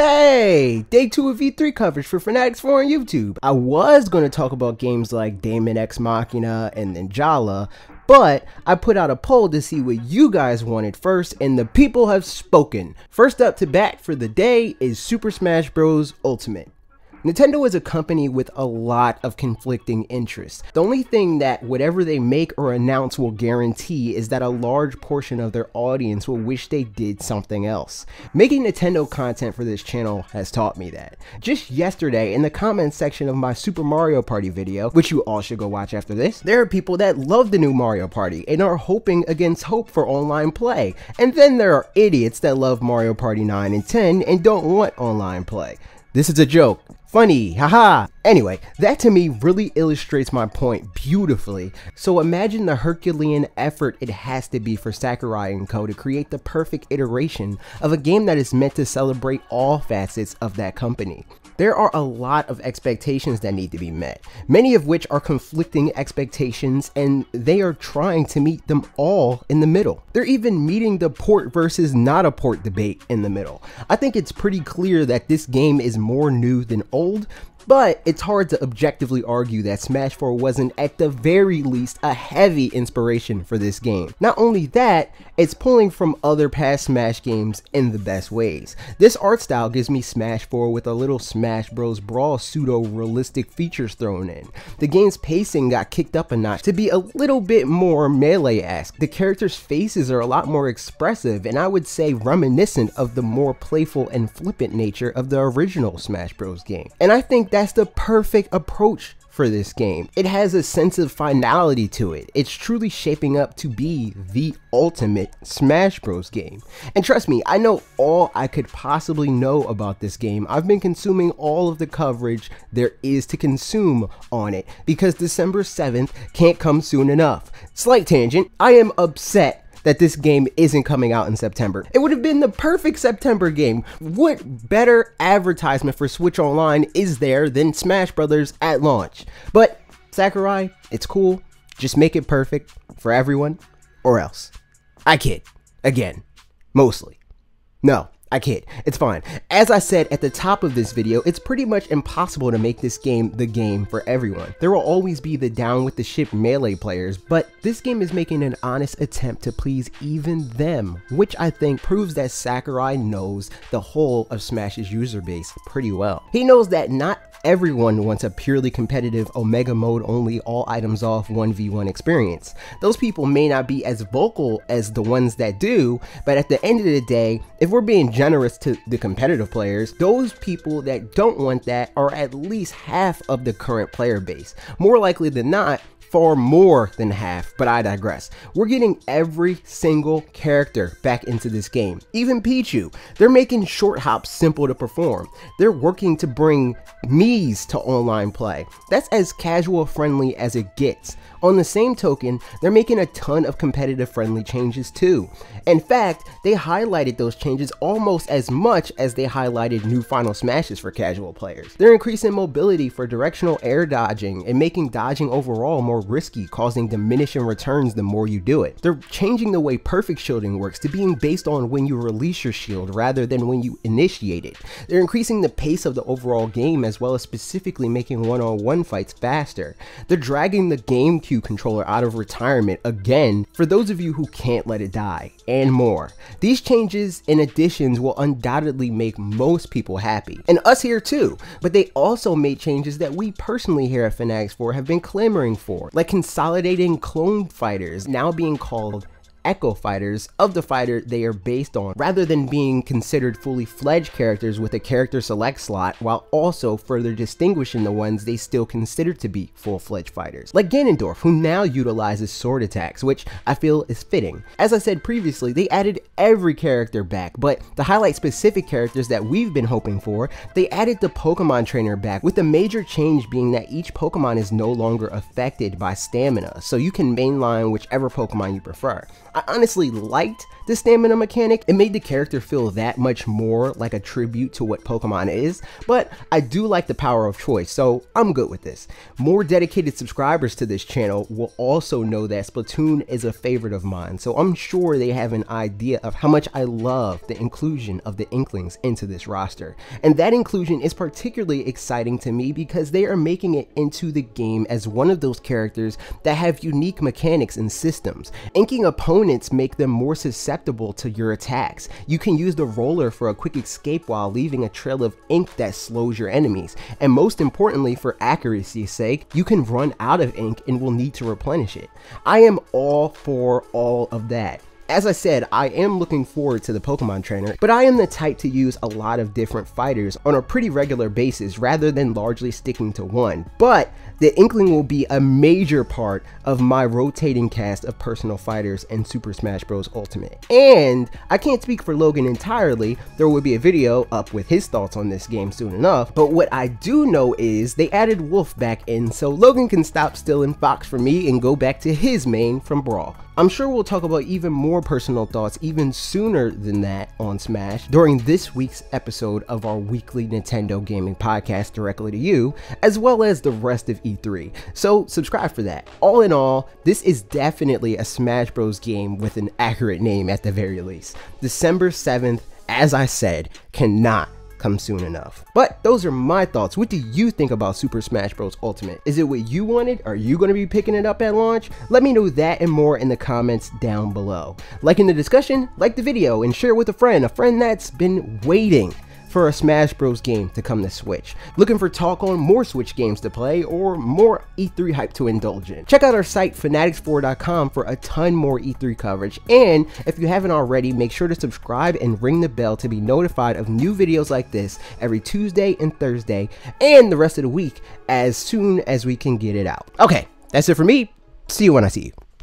Hey, day 2 of E3 coverage for Fanatix Four on YouTube. I was going to talk about games like Daemon X Machina and Ninjala, but I put out a poll to see what you guys wanted first, and the people have spoken. First up to bat for the day is Super Smash Bros. Ultimate. Nintendo is a company with a lot of conflicting interests. The only thing that whatever they make or announce will guarantee is that a large portion of their audience will wish they did something else. Making Nintendo content for this channel has taught me that. Just yesterday, in the comments section of my Super Mario Party video, which you all should go watch after this, there are people that love the new Mario Party and are hoping against hope for online play. And then there are idiots that love Mario Party 9 and 10 and don't want online play. This is a joke. Funny, haha. Anyway, that to me really illustrates my point beautifully. So imagine the Herculean effort it has to be for Sakurai & Co. to create the perfect iteration of a game that is meant to celebrate all facets of that company. There are a lot of expectations that need to be met, many of which are conflicting expectations, and they are trying to meet them all in the middle. They're even meeting the port versus not a port debate in the middle. I think it's pretty clear that this game is more new than old, but it's hard to objectively argue that Smash 4 wasn't at the very least a heavy inspiration for this game. Not only that, it's pulling from other past Smash games in the best ways. This art style gives me Smash 4 with a little Smash Bros. Brawl pseudo-realistic features thrown in. The game's pacing got kicked up a notch to be a little bit more Melee-esque. The characters' faces are a lot more expressive, and I would say reminiscent of the more playful and flippant nature of the original Smash Bros. Game. And I think that's the perfect approach for this game. It has a sense of finality to it. It's truly shaping up to be the ultimate Smash Bros. Game. And trust me, I know all I could possibly know about this game. I've been consuming all of the coverage there is to consume on it because December 7th can't come soon enough. Slight tangent, I am upset that this game isn't coming out in September. It would have been the perfect September game. What better advertisement for Switch Online is there than Smash Brothers at launch? But Sakurai, it's cool. Just make it perfect for everyone, or else. I kid. Again. Mostly. No, I kid. It's fine. As I said at the top of this video, it's pretty much impossible to make this game the game for everyone. There will always be the down with the ship Melee players, but this game is making an honest attempt to please even them, which I think proves that Sakurai knows the whole of Smash's user base pretty well. He knows that not everyone wants a purely competitive Omega mode only all items off 1v1 experience. Those people may not be as vocal as the ones that do, but at the end of the day, if we're being generous to the competitive players, those people that don't want that are at least half of the current player base. More likely than not, far more than half, but I digress. We're getting every single character back into this game. Even Pichu. They're making short hops simple to perform. They're working to bring Miis to online play. That's as casual friendly as it gets. On the same token, they're making a ton of competitive friendly changes too. In fact, they highlighted those changes almost as much as they highlighted new Final Smashes for casual players. They're increasing mobility for directional air dodging and making dodging overall more risky, causing diminishing returns the more you do it. They're changing the way perfect shielding works to being based on when you release your shield rather than when you initiate it. They're increasing the pace of the overall game as well as specifically making one-on-one fights faster. They're dragging the GameCube controller out of retirement again for those of you who can't let it die, and more. These changes and additions will undoubtedly make most people happy, and us here too, but they also made changes that we personally here at Fanatix Four have been clamoring for, like consolidating clone fighters now being called Echo Fighters of the fighter they are based on, rather than being considered fully fledged characters with a character select slot, while also further distinguishing the ones they still consider to be full-fledged fighters. Like Ganondorf, who now utilizes sword attacks, which I feel is fitting. As I said previously, they added every character back, but to highlight specific characters that we've been hoping for, they added the Pokémon Trainer back, with the major change being that each Pokémon is no longer affected by stamina, so you can mainline whichever Pokémon you prefer. I honestly liked the stamina mechanic. It made the character feel that much more like a tribute to what Pokemon is, but I do like the power of choice, so I'm good with this. More dedicated subscribers to this channel will also know that Splatoon is a favorite of mine, so I'm sure they have an idea of how much I love the inclusion of the Inklings into this roster. And that inclusion is particularly exciting to me because they are making it into the game as one of those characters that have unique mechanics and systems. Inking opponents make them more susceptible to your attacks. You can use the roller for a quick escape while leaving a trail of ink that slows your enemies. And most importantly, for accuracy's sake, you can run out of ink and will need to replenish it. I am all for all of that. As I said, I am looking forward to the Pokemon Trainer, but I am the type to use a lot of different fighters on a pretty regular basis rather than largely sticking to one. But the Inkling will be a major part of my rotating cast of personal fighters in Super Smash Bros. Ultimate. And I can't speak for Logan entirely, there will be a video up with his thoughts on this game soon enough, but what I do know is they added Wolf back in so Logan can stop stealing Fox from me and go back to his main from Brawl. I'm sure we'll talk about even more personal thoughts even sooner than that on Smash during this week's episode of our weekly Nintendo gaming podcast directly to you, as well as the rest of E3. So subscribe for that. All in all, this is definitely a Smash Bros. Game with an accurate name at the very least. December 7th, as I said, cannot come soon enough. But those are my thoughts. What do you think about Super Smash Bros. Ultimate? Is it what you wanted? Are you going to be picking it up at launch? Let me know that and more in the comments down below. Liking the discussion, like the video, and share with a friend that's been waiting for a Smash Bros. Game to come to Switch. Looking for talk on more Switch games to play or more E3 hype to indulge in? Check out our site fanatixfour.com for a ton more E3 coverage, and if you haven't already, make sure to subscribe and ring the bell to be notified of new videos like this every Tuesday and Thursday and the rest of the week as soon as we can get it out. Okay, that's it for me. See you when I see you.